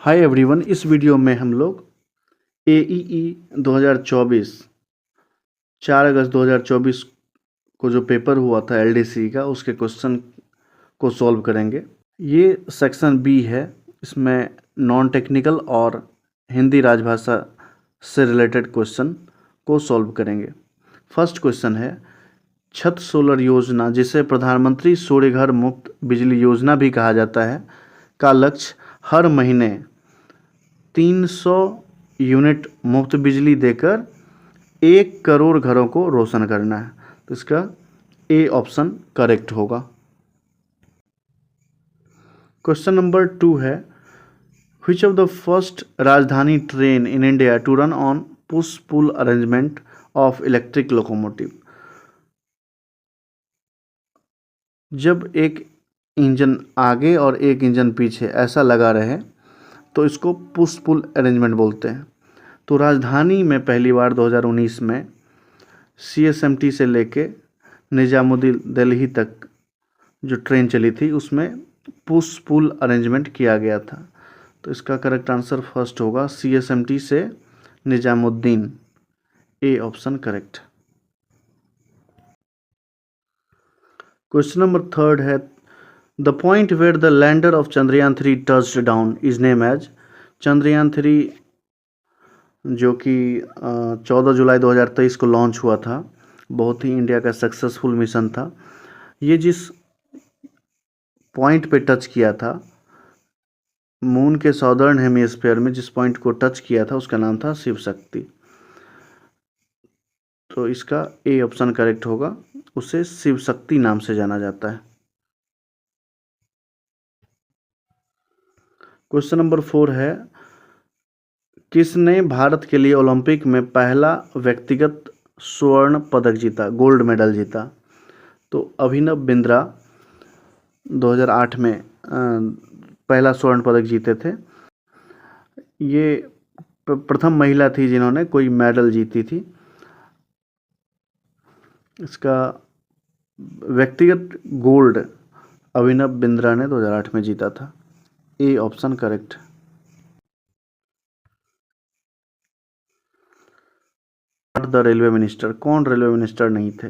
Hi everyone, इस video में हम लोग AEE 2024 4 अगस्त 2024 को जो पेपर हुआ था LDC का, उसके क्वेश्चन को सॉल्व करेंगे। ये सेक्शन बी है। इसमें नॉन टेक्निकल और हिंदी राजभाषा से रिलेटेड क्वेश्चन को सॉल्व करेंगे। फर्स्ट क्वेश्चन है, छत सोलर योजना, जिसे प्रधानमंत्री सूर्य घर मुफ्त बिजली योजना भी कहा जाता है, का लक्ष्य हर महीने 300 यूनिट मुफ्त बिजली देकर 1 करोड़ घरों को रोशन करना है। तो इसका ए ऑप्शन करेक्ट होगा। क्वेश्चन नंबर 2 है, which of the first Rajdhani train in India to run on push pull arrangement of electric locomotive. जब एक इंजन आगे और एक इंजन पीछे ऐसा लगा रहे तो इसको पुश पुल अरेंजमेंट बोलते हैं। तो राजधानी में पहली बार 2019 में CSMT से लेके निजामुद्दीन दिल्ली तक जो ट्रेन चली थी उसमें पुश पुल अरेंजमेंट किया गया था। तो इसका करेक्ट आंसर फर्स्ट होगा, CSMT से Nizamuddin, A option correct. Question number 3 है, the point where the lander of Chandrayaan 3 touched down is name as. Chandrayaan 3 जो कि 14 जुलाई 2023 को लॉन्च हुआ था, बहुत ही इंडिया का सक्सेसफुल मिशन था। ये जिस पॉइंट पे टच किया था, मून के साउदर्न हेमिस्फीयर में जिस पॉइंट को टच किया था, उसका नाम था शिव शक्ति। तो इसका ए ऑप्शन करेक्ट होगा, उसे शिव शक्ति नाम से जाना जाता है। क्वेश्चन नंबर 4 है, किसने भारत के लिए ओलंपिक में पहला व्यक्तिगत स्वर्ण पदक जीता, गोल्ड मेडल जीता। तो अभिनव बिंद्रा 2008 में पहला स्वर्ण पदक जीते थे। ये प्रथम महिला थी जिन्होंने कोई मेडल जीती थी। इसका व्यक्तिगत गोल्ड अभिनव बिंद्रा ने 2008 में जीता था, ए option correct. The railway minister, कौन रेलवे मिनिस्टर नहीं थे।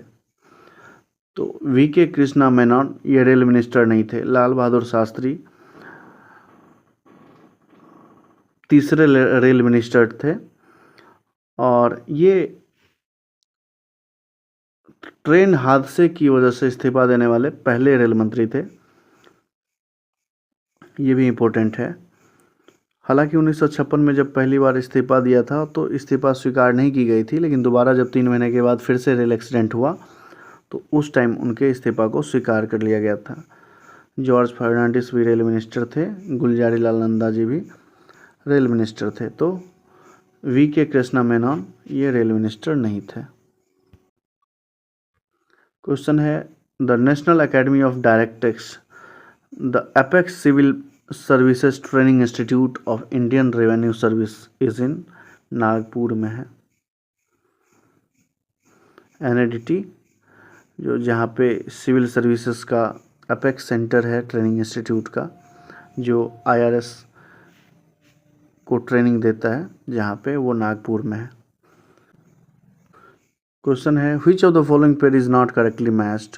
तो VK कृष्णा मेनन ये रेल मिनिस्टर नहीं थे। लाल बहादुर शास्त्री तीसरे रेल मिनिस्टर थे और ये ट्रेन हादसे की वजह से इस्तीफा देने वाले पहले रेल मंत्री थे। ये भी इम्पोर्टेंट है। हालांकि 1956 में जब पहली बार इस्तीफा दिया था तो इस्तीफा स्वीकार नहीं की गई थी, लेकिन दोबारा जब 3 महीने के बाद फिर से रेल एक्सीडेंट हुआ तो उस टाइम उनके इस्तीफा को स्वीकार कर लिया गया था। जॉर्ज फर्नांडिस भी रेल मिनिस्टर थे, गुलजारी लाल नंदा जी भी रेल मिनिस्टर थे। तो VK कृष्णा मेनन ये रेल मिनिस्टर नहीं थे। क्वेश्चन है, the national academy of directors, the apex civil services training institute of Indian revenue service is in, Nagpur में है। NADT जो जहाँ पे सिविल सर्विसेज का एपेक्स सेंटर है ट्रेनिंग इंस्टीट्यूट का, जो IRS को ट्रेनिंग देता है, जहाँ पे वो नागपुर में है। क्वेश्चन है, which of the following pair is not correctly matched.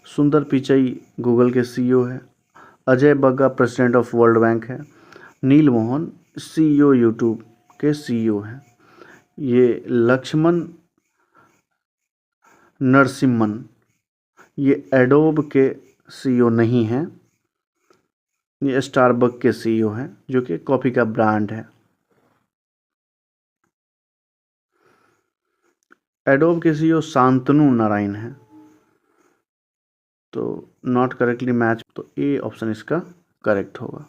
सुंदर पिचई गूगल के CEO है, Ajay Bagga president of world bank है, नील मोहन CEO यूट्यूब के CEO हैं। ये लक्ष्मण नरसिम्हन ये एडोब के CEO नहीं हैं, ये स्टारबक के CEO हैं, जो कि कॉफ़ी का ब्रांड है। एडोब के CEO शांतनु नारायण हैं। तो नॉट करेक्टली मैच, तो ए ऑप्शन इसका करेक्ट होगा।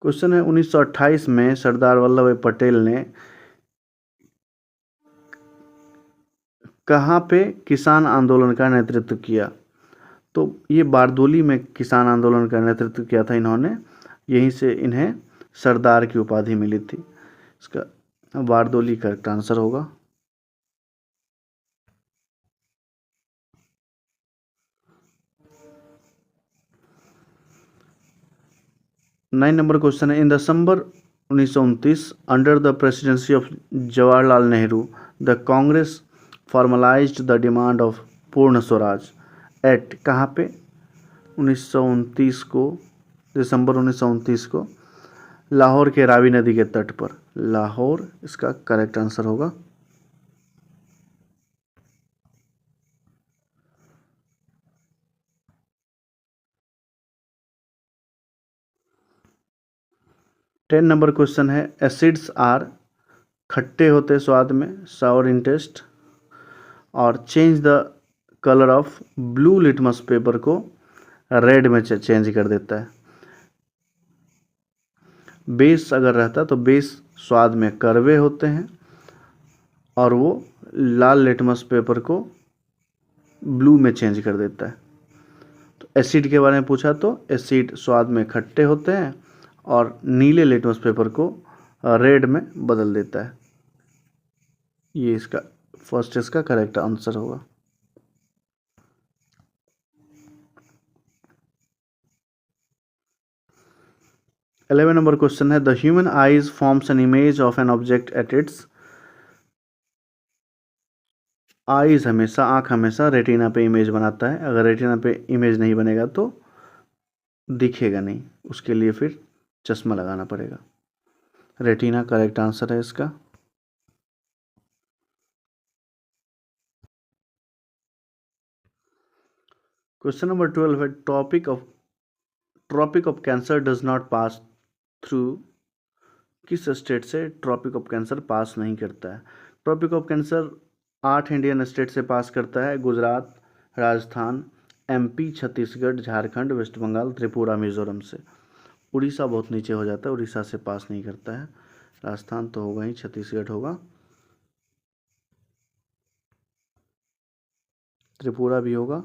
क्वेश्चन है, 1928 में सरदार वल्लभ भाई पटेल ने कहाँ पे किसान आंदोलन का नेतृत्व किया। तो ये बारदोली में किसान आंदोलन का नेतृत्व किया था इन्होंने, यहीं से इन्हें सरदार की उपाधि मिली थी। इसका बारदोली करेक्ट आंसर होगा। 9 नंबर क्वेश्चन है, इन दिसंबर 1929 under the presidency of Jawaharlal Nehru the Congress formalised the demand of पूर्ण स्वराज एट, कहाँ पे? 1929 को, दिसंबर 1929 को लाहौर के रावी नदी के तट पर। लाहौर इसका करेक्ट आंसर होगा। टेन नंबर क्वेश्चन है, एसिड्स आर, खट्टे होते स्वाद में, सावर इन टेस्ट, और change the colour of blue litmus paper को रेड में चेंज कर देता है। बेस अगर रहता तो बेस स्वाद में कड़वे होते हैं और वो लाल लिटमस पेपर को ब्लू में चेंज कर देता है। तो एसिड के बारे में पूछा तो एसिड स्वाद में खट्टे होते हैं और नीले लिटमस पेपर को रेड में बदल देता है। ये इसका फर्स्ट इसका करेक्ट आंसर होगा। 11 नंबर क्वेश्चन है, the human eyes forms an image of an object at its, eyes हमेशा, आंख हमेशा रेटिना पे इमेज बनाता है। अगर रेटिना पे इमेज नहीं बनेगा तो दिखेगा नहीं, उसके लिए फिर चश्मा लगाना पड़ेगा। रेटिना करेक्ट आंसर है इसका। क्वेश्चन नंबर 12 है, Tropic of Cancer does not pass through, किस स्टेट से ट्रॉपिक ऑफ कैंसर पास नहीं करता है? Tropic of Cancer 8 Indian state से पास करता है, गुजरात, राजस्थान, एमपी, छत्तीसगढ़, झारखंड, वेस्ट बंगाल, त्रिपुरा, मिजोरम से। उड़ीसा बहुत नीचे हो जाता है, उड़ीसा से पास नहीं करता है। राजस्थान तो होगा ही, छत्तीसगढ़ होगा, त्रिपुरा भी होगा।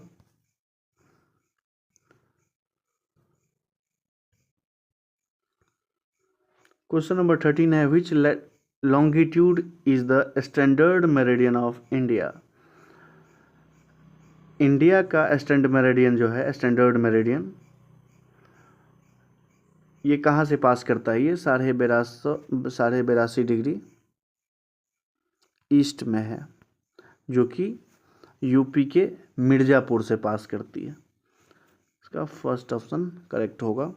क्वेश्चन नंबर 13 है, which longitude is the standard meridian of India? India का स्टैंडर्ड मेरिडियन जो है, स्टैंडर्ड मेरिडियन, ये कहाँ से पास करता है? ये 82.5 डिग्री ईस्ट में है, जो कि यूपी के मिर्ज़ापुर से पास करती है। इसका फर्स्ट ऑप्शन करेक्ट होगा,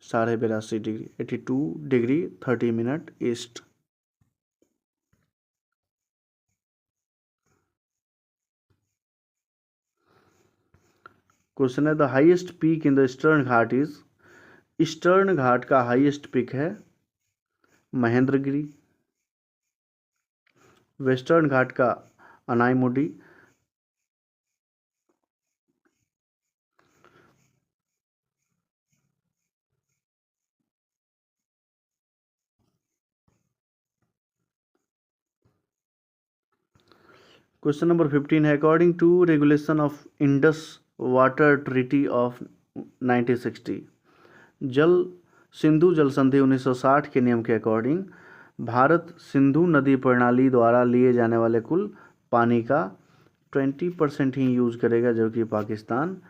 82.5 degree, 82 degree 30 minute east. Question है, the highest peak in the Eastern Ghat is, Eastern Ghat का हाईएस्ट पीक है महेंद्रगिरी, वेस्टर्न घाट का अनाईमुडी, क्वेश्चन नंबर 15 है, according to regulation of Indus water treaty of 1960, जल सिंधु जल संधि 1960 के नियम के अकॉर्डिंग भारत सिंधु नदी प्रणाली द्वारा लिए जाने वाले कुल पानी का 20% ही यूज़ करेगा, जबकि पाकिस्तान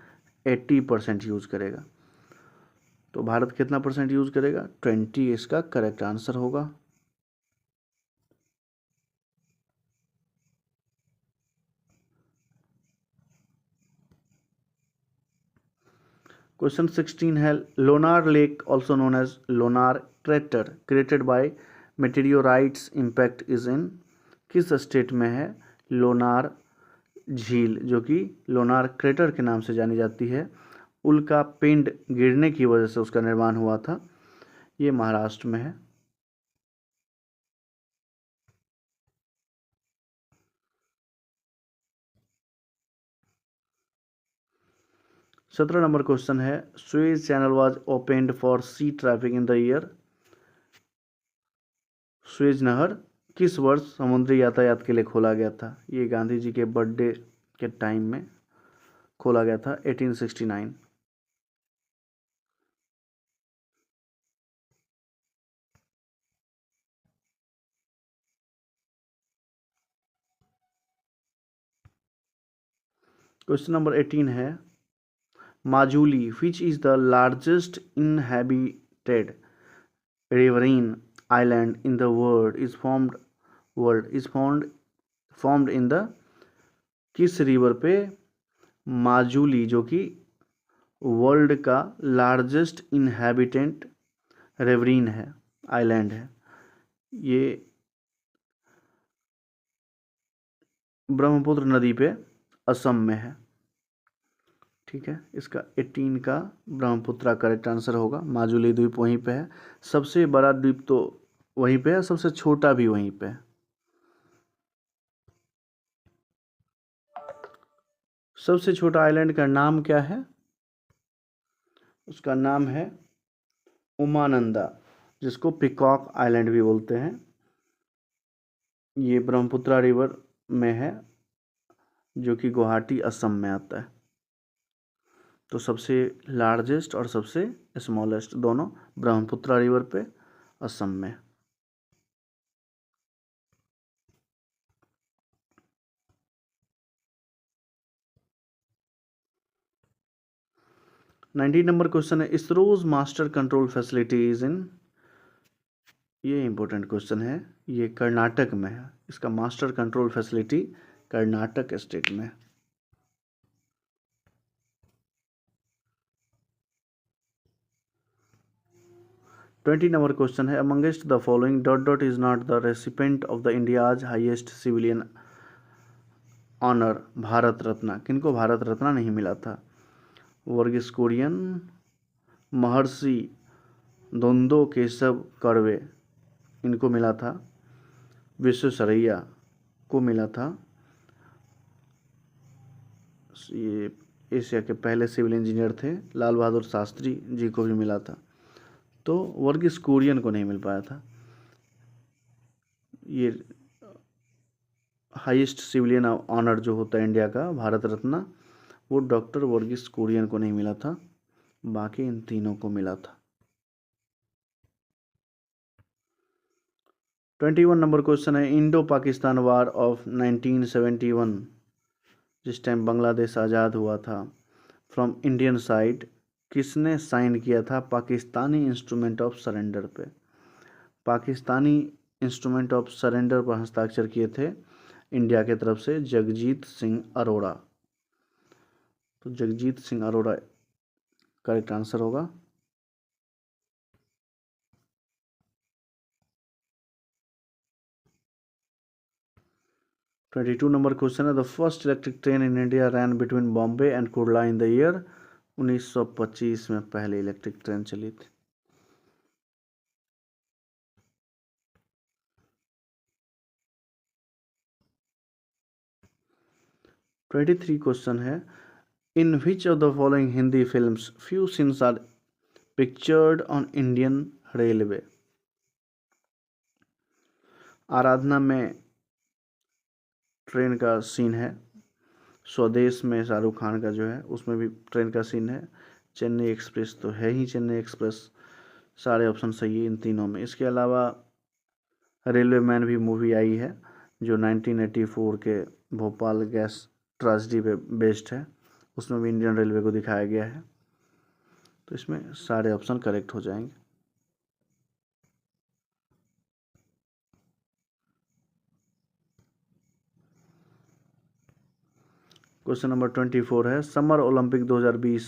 80% यूज़ करेगा। तो भारत कितना परसेंट यूज़ करेगा? 20 इसका करेक्ट आंसर होगा। क्वेश्चन 16 है, Lonar lake also known as Lonar crater created by meteorites impact is in, किस स्टेट में है लोनार झील, जो कि लोनार क्रेटर के नाम से जानी जाती है? उल्का पिंड गिरने की वजह से उसका निर्माण हुआ था। ये महाराष्ट्र में है। सत्रह नंबर क्वेश्चन है, Suez channel was opened for sea traffic in the year, Suez नहर किस वर्ष समुद्री यातायात के लिए खोला गया था? ये गांधी जी के बर्थडे के टाइम में खोला गया था, 1869। क्वेश्चन नंबर 18 है, Majuli which is the largest hosted riverine island in the world is found in the किस रिवर पे माजुली, जो कि वर्ल्ड का लार्जेस्ट इनहैबिटेंट रिवरीन है, आइलैंड है, ये ब्रह्मपुत्र नदी पे असम में है। ठीक है, इसका 18 का ब्रह्मपुत्रा करेक्ट आंसर होगा। माजुली द्वीप वहीं पे है, सबसे बड़ा द्वीप तो वहीं पे है, सबसे छोटा भी वहीं पे है। सबसे छोटा आइलैंड का नाम क्या है? उसका नाम है उमानंदा, जिसको पिकॉक आइलैंड भी बोलते हैं। ये ब्रह्मपुत्रा रिवर में है, जो कि गुवाहाटी असम में आता है। तो सबसे लार्जेस्ट और सबसे स्मॉलेस्ट दोनों ब्रह्मपुत्रा रिवर पे असम में। 19 नंबर क्वेश्चन है, ISRO's master control facilities in, ये इंपॉर्टेंट क्वेश्चन है, ये कर्नाटक में है। इसका master control facility Karnataka state में। ट्वेंटी नंबर क्वेश्चन है, amongst the following dot dot is not the recipient of the India's highest civilian honour Bharat Ratna. किनको भारत रत्न नहीं मिला था? वर्गीस कुरियन, महर्षि द्वंद्व केशव कर्वे, इनको मिला था। विश्वेश्वरैया को मिला था, ये एशिया के पहले सिविल इंजीनियर थे। लाल बहादुर शास्त्री जी को भी मिला था। तो वर्गीस कुरियन को नहीं मिल पाया था। ये हाईएस्ट सिविलियन ऑनर जो होता है इंडिया का, भारत रत्न, वो डॉक्टर वर्गीस कुरियन को नहीं मिला था, बाकी इन तीनों को मिला था। 21 नंबर क्वेश्चन है, इंडो पाकिस्तान वार ऑफ 1971, जिस टाइम बांग्लादेश आज़ाद हुआ था, फ्रॉम इंडियन साइड किसने साइन किया था पाकिस्तानी इंस्ट्रूमेंट ऑफ सरेंडर पे? पाकिस्तानी इंस्ट्रूमेंट ऑफ सरेंडर पर हस्ताक्षर किए थे इंडिया के तरफ से जगजीत सिंह अरोड़ा। तो जगजीत सिंह अरोड़ा करेक्ट आंसर होगा। ट्वेंटी टू नंबर क्वेश्चन है, the first electric train in India ran between Bombay and Kurla in the year 1925 में पहले इलेक्ट्रिक ट्रेन चली थी। ट्वेंटी थ्री क्वेश्चन है, in which of the following Hindi films few scenes are pictured on Indian railway? Aradhana में train का scene है, स्वदेश में शाहरुख खान का जो है उसमें भी ट्रेन का सीन है, चेन्नई एक्सप्रेस तो है ही चेन्नई एक्सप्रेस। सारे ऑप्शन सही है इन तीनों में। इसके अलावा रेलवे मैन भी मूवी आई है, जो 1984 के भोपाल गैस ट्रेजेडी पे बेस्ड है, उसमें भी इंडियन रेलवे को दिखाया गया है। तो इसमें सारे ऑप्शन करेक्ट हो जाएंगे। क्वेश्चन नंबर 24 है, summer Olympic 2020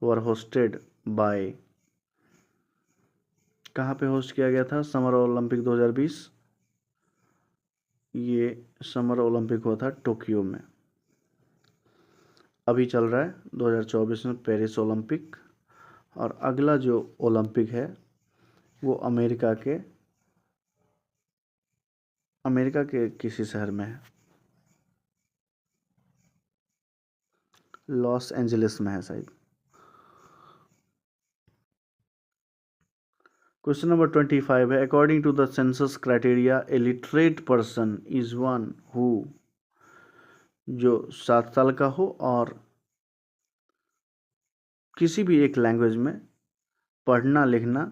were hosted by, कहाँ पे होस्ट किया गया था समर ओलंपिक 2020? ये समर ओलंपिक हुआ था टोक्यो में। अभी चल रहा है 2024 में पेरिस ओलंपिक, और अगला जो ओलंपिक है वो अमेरिका के किसी शहर में है, लॉस एंजलिस में है शायद। क्वेश्चन नंबर 25 है, according to the census criteria a literate person is one who, जो 7 साल का हो और किसी भी एक लैंग्वेज में पढ़ना लिखना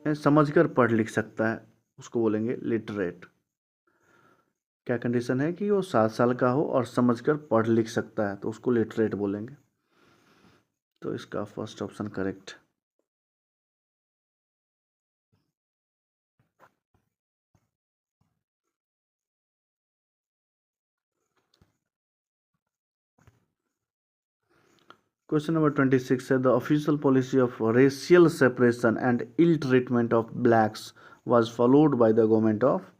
समझकर पढ़ लिख सकता है, उसको बोलेंगे लिटरेट। क्या कंडीशन है कि वो 7 साल का हो और समझकर पढ़ लिख सकता है, तो उसको लिटरेट बोलेंगे। तो इसका first option correct. Question number 26 है the official policy of racial separation and ill treatment of blacks was followed by the government of.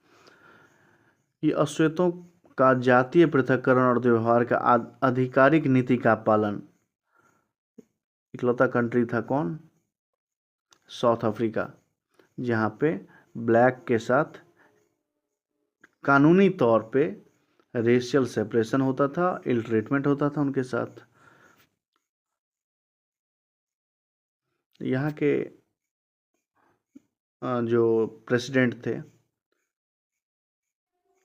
ये अश्वेतों का जातीय पृथक्करण और व्यवहार का आधिकारिक नीति का पालन इकलौता कंट्री था कौन? साउथ अफ्रीका, जहाँ पे ब्लैक के साथ कानूनी तौर पे रेशियल सेपरेशन होता था, इल ट्रीटमेंट होता था उनके साथ। यहाँ के जो प्रेसिडेंट थे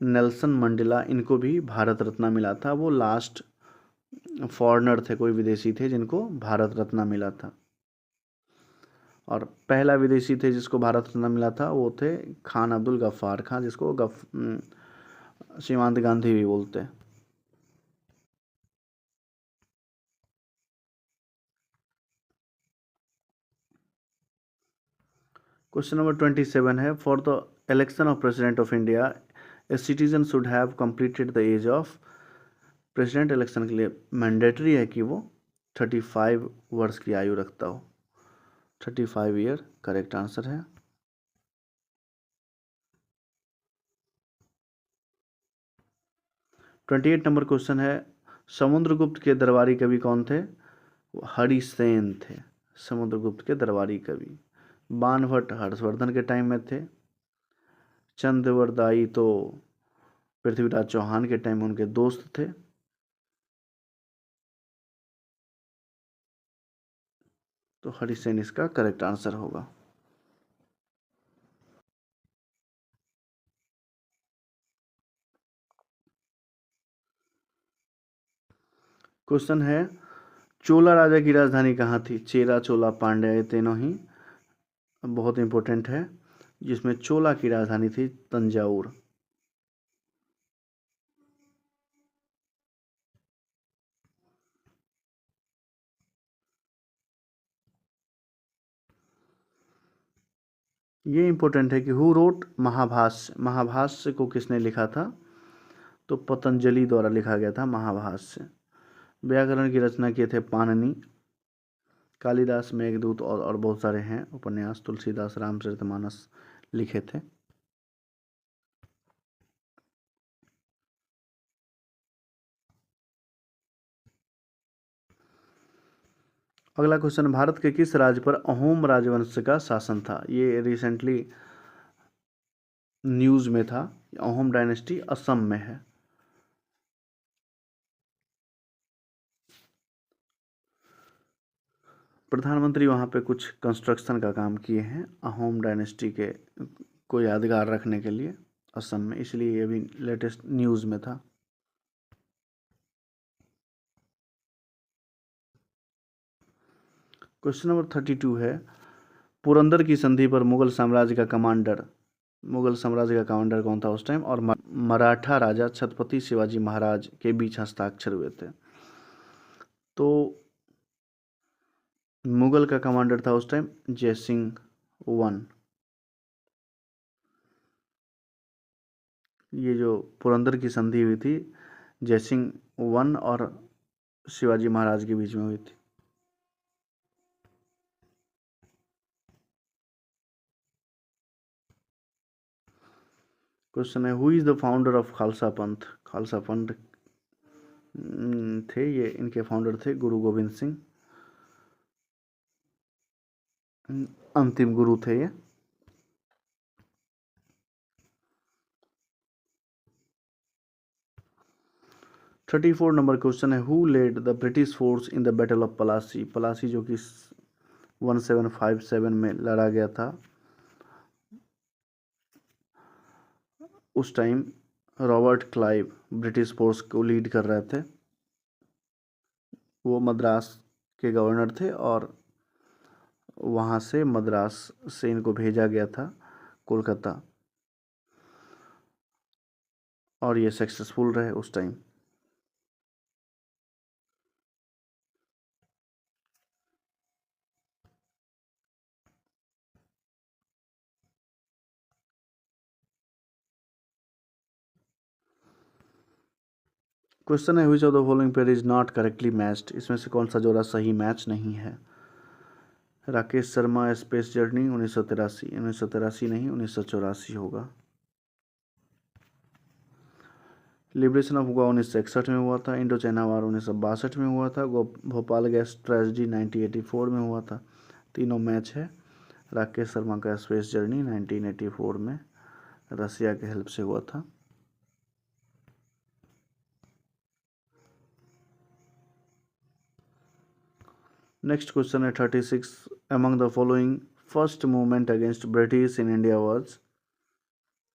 नेल्सन मंडेला, इनको भी भारत रत्न मिला था। वो लास्ट फॉरेनर थे, कोई विदेशी थे जिनको भारत रत्न मिला था। और पहला विदेशी थे जिसको भारत रत्न मिला था वो थे खान अब्दुल गफ्फार खान, जिसको सीमांत गांधी भी बोलते हैं। क्वेश्चन नंबर 27 है for the election of president of India a citizen should have completed the age of. President election के लिए मैंडेटरी है कि वो 35 वर्ष की आयु रखता हो। 35 ईयर करेक्ट आंसर है। ट्वेंटी 28 नंबर क्वेश्चन है समुद्रगुप्त के दरबारी कवि कौन थे? हरिसेन थे समुद्रगुप्त के दरबारी कवि। बाणभट्ट हर्षवर्धन के टाइम में थे। चंद्रवरदाई तो पृथ्वीराज चौहान के टाइम में उनके दोस्त थे। तो हरिसेन इसका करेक्ट आंसर होगा। क्वेश्चन है चोला राजा की राजधानी कहाँ थी? चेरा, चोला, पांड्या, ये तीनों ही बहुत इंपॉर्टेंट है। जिसमें चोला की राजधानी थी तंजाउर। ये इंपॉर्टेंट है कि हु रोट महाभाष्य। महाभाष्य को किसने लिखा था? तो पतंजलि द्वारा लिखा गया था महाभाष्य। व्याकरण की रचना किए थे पाणिनि। कालिदास, मेघदूत और बहुत सारे हैं उपन्यास। तुलसीदास रामचरितमानस लिखे थे। अगला क्वेश्चन भारत के किस राज्य पर अहोम राजवंश का शासन था? ये रिसेंटली न्यूज़ में था। अहोम डायनेस्टी असम में है। प्रधानमंत्री वहाँ पे कुछ कंस्ट्रक्शन का काम किए हैं अहोम डायनेस्टी के को यादगार रखने के लिए असम में, इसलिए ये भी लेटेस्ट न्यूज़ में था। क्वेश्चन नंबर 32 है पुरंदर की संधि पर मुगल साम्राज्य का कमांडर कौन था उस टाइम? और मराठा राजा छत्रपति शिवाजी महाराज के बीच हस्ताक्षर हुए थे। तो मुगल का कमांडर था उस टाइम जयसिंह वन। ये जो पुरंदर की संधि हुई थी जयसिंह वन और शिवाजी महाराज के बीच में हुई थी। क्वेश्चन है who is the founder of Khalsa पंथ? खालसा पंथ थे ये, इनके फाउंडर थे गुरु गोविंद सिंह। अंतिम गुरु थे ये। थर्टी 34 नंबर क्वेश्चन है who led the British force in the battle of Plassey? Plassey जो कि 1757 में लड़ा गया था। उस time Robert Clive British force को लीड कर रहे थे। वो मद्रास के गवर्नर थे और वहाँ से मद्रास से इनको भेजा गया था कोलकाता, और ये सक्सेसफुल रहे उस टाइम। क्वेश्चन है which of the following pair is not correctly matched, इसमें से कौन सा जोड़ा सही मैच नहीं है। राकेश शर्मा स्पेस जर्नी 1983, 1983 नहीं 1984 होगा। लिबरेशन ऑफ गोवा 1961 में हुआ था। इंडो चाइना वार 1962 में हुआ था। भोपाल गैस ट्रेजेडी 1984 में हुआ था। तीनों मैच है। राकेश शर्मा का स्पेस जर्नी 1984 में रसिया के हेल्प से हुआ था। नेक्स्ट क्वेश्चन है 36, among the following first movement against British in India was.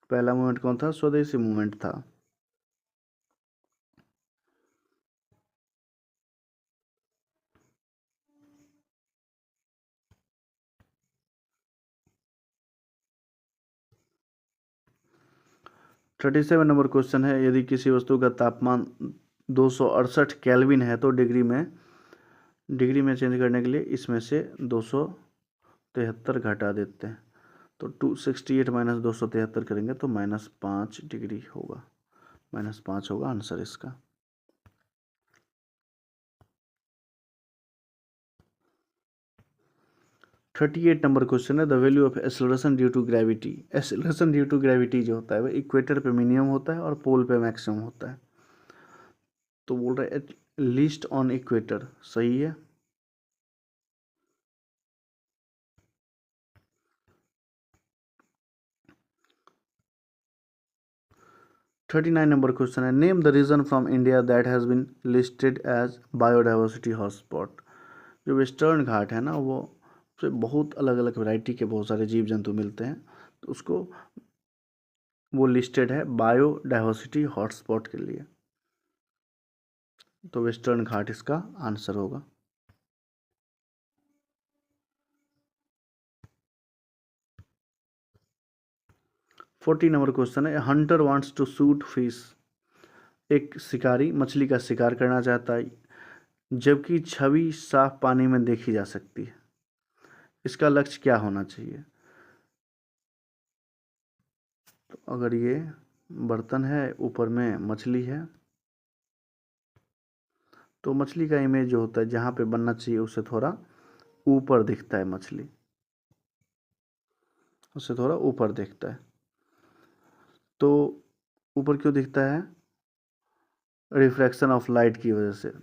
पहला मूवमेंट कौन था? स्वदेशी मूवमेंट था। थर्टी सेवन नंबर क्वेश्चन है, यदि किसी वस्तु का तापमान 268 केल्विन है तो डिग्री में चेंज करने के लिए इसमें से 273 घटा देते हैं। तो 268 माइनस 273 करेंगे तो -5 डिग्री होगा। -5 होगा आंसर इसका। थर्टी एट नंबर क्वेश्चन है, the value of acceleration due to gravity. Acceleration due to gravity जो होता है वह इक्वेटर पे मिनिमम होता है और पोल पे मैक्सिमम होता है। तो बोल रहे एट लीस्ट ऑन इक्वेटर, सही है। थर्टी नाइन नंबर क्वेश्चन है, name the region from India that has been listed as biodiversity hotspot. जो वेस्टर्न घाट है ना, वो से बहुत अलग अलग वैरायटी के बहुत सारे जीव जंतु मिलते हैं, तो उसको वो लिस्टेड है बायोडाइवर्सिटी हॉटस्पॉट के लिए। तो वेस्टर्न घाट इसका आंसर होगा। फोर्टी नंबर क्वेश्चन है, hunter wants to shoot fish. एक शिकारी मछली का शिकार करना चाहता है जबकि छवि साफ पानी में देखी जा सकती है। इसका लक्ष्य क्या होना चाहिए? तो अगर ये बर्तन है, ऊपर में मछली है, तो मछली का इमेज जो होता है जहाँ पे बनना चाहिए उससे थोड़ा ऊपर दिखता है, मछली उससे थोड़ा ऊपर दिखता है। तो ऊपर क्यों दिखता है? रिफ्रैक्शन ऑफ लाइट की वजह से।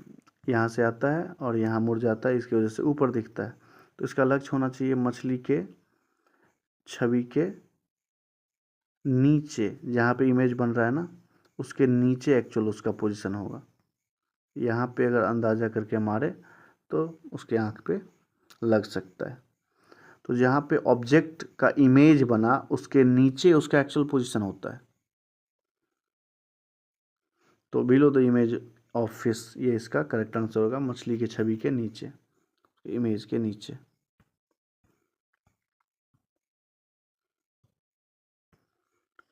यहाँ से आता है और यहाँ मुड़ जाता है, इसकी वजह से ऊपर दिखता है। तो इसका लक्ष्य होना चाहिए मछली के छवि के नीचे, जहाँ पे इमेज बन रहा है ना, उसके नीचे एक्चुअल उसका पोजीशन होगा। यहाँ पे अगर अंदाज़ा करके मारे तो उसके आँख पे लग सकता है। तो जहाँ पे ऑब्जेक्ट का इमेज बना उसके नीचे उसका एक्चुअल पोजीशन होता है। तो below the image of fish, ये इसका करेक्ट आंसर होगा, मछली की छवि के नीचे, इमेज के नीचे।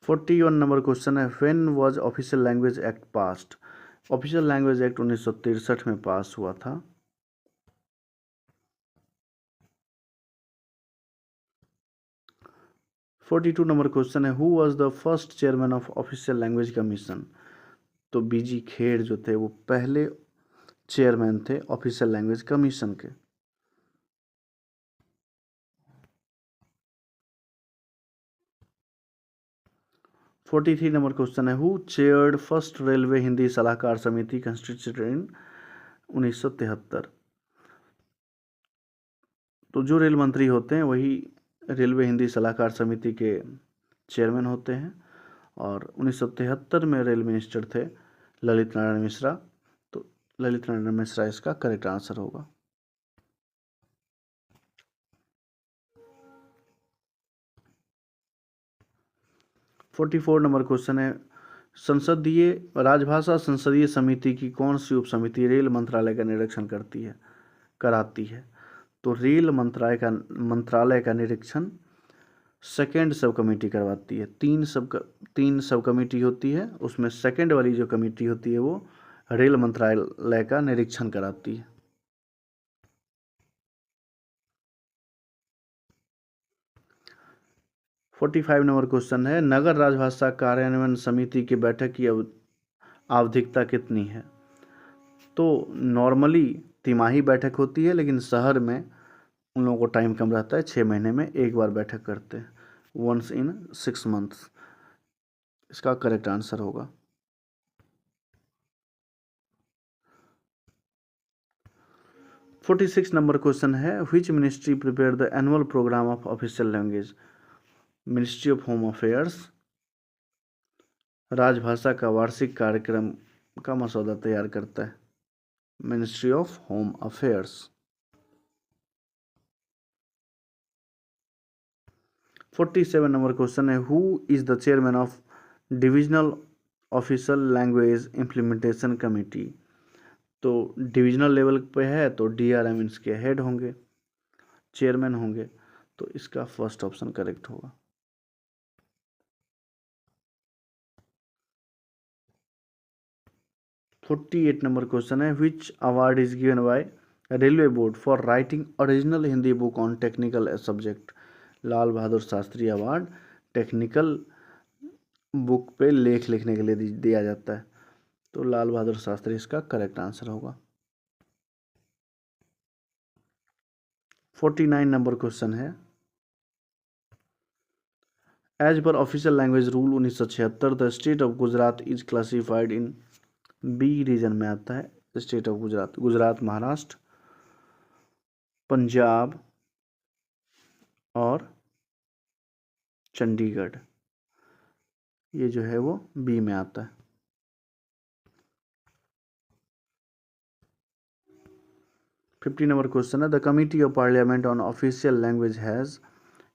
41 नंबर क्वेश्चन है, when was official language act passed. Official language act 1963 में पास हुआ था। फोर्टी टू नंबर क्वेश्चन है, who was the first chairman of official language commission. तो बीजी खेड़ जो थे वो पहले चेयरमैन थे ऑफिशियल लैंग्वेज कमीशन के। फोर्टी थ्री नंबर क्वेश्चन है, who chaired first railway Hindi सलाहकार समिति कंस्टिट्यूटेड इन 1973। तो जो रेल मंत्री होते हैं वही रेलवे हिंदी सलाहकार समिति के चेयरमैन होते हैं। और 1973 में रेल मिनिस्टर थे ललित नारायण मिश्रा। तो ललित नारायण मिश्रा इसका करेक्ट आंसर होगा। फोर्टी फोर नंबर क्वेश्चन है, संसदीय राजभाषा संसदीय समिति की कौन सी उप समिति रेल मंत्रालय का निरीक्षण कराती है। तो रेल मंत्रालय का निरीक्षण सेकेंड सब कमेटी करवाती है। तीन सब कमेटी होती है, उसमें सेकेंड वाली जो कमेटी होती है वो रेल मंत्रालय का निरीक्षण कराती है। फोर्टी फाइव नंबर क्वेश्चन है, नगर राजभाषा कार्यान्वयन समिति की बैठक की आवधिकता कितनी है? तो नॉर्मली तिमाही बैठक होती है, लेकिन शहर में उन लोगों को टाइम कम रहता है, 6 महीने में एक बार बैठक करते हैं, वंस इन 6 मंथ्स। इसका करेक्ट आंसर होगा 46 नंबर क्वेश्चन है, which ministry prepare the annual programme of official language? Ministry of home affairs राजभाषा का वार्षिक कार्यक्रम का मसौदा तैयार करता है, ministry of home affairs. 47 number question है, who is the chairman of divisional official language implementation committee? तो डिविजनल लेवल पे है तो DRM इसके हेड होंगे, चेयरमैन होंगे, तो इसका फर्स्ट ऑप्शन करेक्ट होगा। 48 नंबर क्वेश्चन है, which award is given by railway board for writing original Hindi book on technical subject? Lal Bahadur Shastri award technical book पे लेख लिखने के लिए दिया जाता है, तो लाल बहादुर शास्त्री इसका करेक्ट आंसर होगा। 49 नंबर क्वेश्चन है, as per official language rule 1976 the state of Gujarat is classified in B region में आता है, स्टेट ऑफ गुजरात, गुजरात, महाराष्ट्र, पंजाब और चंडीगढ़, ये जो है वो बी में आता है। 50 नंबर क्वेश्चन है, the committee of parliament on official language has,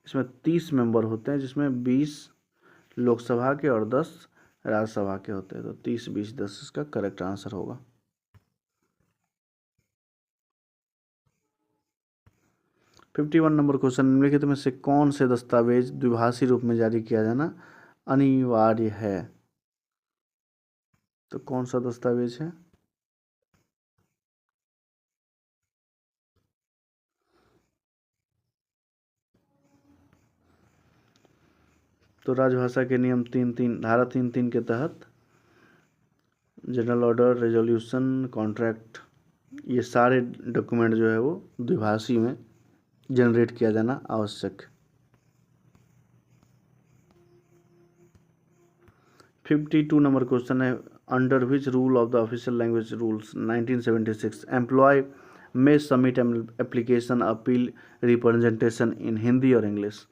इसमें 30 मेंबर होते हैं, जिसमें 20 लोकसभा के और 10 राज्यसभा के होते हैं, तो 30, 20, 10 इसका करेक्ट आंसर होगा। 51 नंबर क्वेश्चन, निम्नलिखित में से कौन से दस्तावेज द्विभाषी रूप में जारी किया जाना अनिवार्य है? तो कौन सा दस्तावेज है? तो राजभाषा के नियम 3.3 धारा 3.3 के तहत जनरल ऑर्डर, रेजोल्यूशन, कॉन्ट्रैक्ट, ये सारे डॉक्यूमेंट जो है वो द्विभाषी में जनरेट किया जाना आवश्यक। 52 नंबर क्वेश्चन है, under which rule of the official language rules 1976 employ में submit application appeal representation in Hindi और इंग्लिश?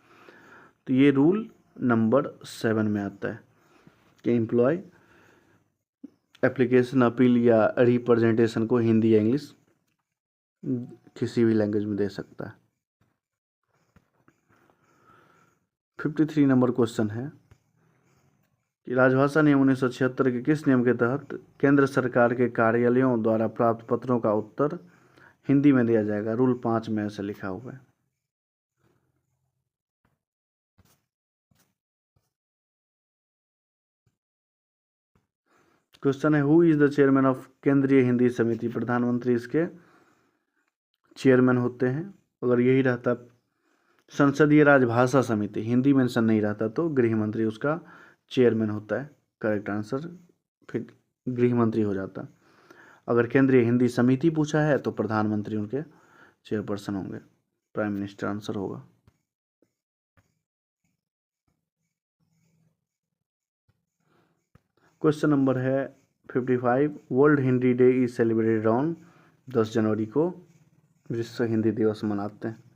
तो ये रूल नंबर 7 में आता है कि एम्प्लॉय एप्लीकेशन अपील या रिप्रेजेंटेशन को हिंदी या इंग्लिश किसी भी लैंग्वेज में दे सकता है। 53 नंबर क्वेश्चन है कि राजभाषा नियम 1976 के किस नियम के तहत केंद्र सरकार के कार्यालयों द्वारा प्राप्त पत्रों का उत्तर हिंदी में दिया जाएगा? रूल 5 में ऐसे लिखा हुआ है। क्वेश्चन है, who is the chairman of केंद्रीय हिंदी समिति? प्रधानमंत्री इसके चेयरमैन होते हैं। अगर यही रहता संसदीय राजभाषा समिति, हिंदी मेंशन नहीं रहता, तो गृह मंत्री उसका चेयरमैन होता है, करेक्ट आंसर फिर गृह मंत्री हो जाता। अगर केंद्रीय हिंदी समिति पूछा है तो प्रधानमंत्री उनके चेयरपर्सन होंगे, प्राइम मिनिस्टर आंसर होगा। क्वेश्चन नंबर है 55, world Hindi day is celebrated on 10 जनवरी को विश्व हिंदी दिवस मनाते हैं।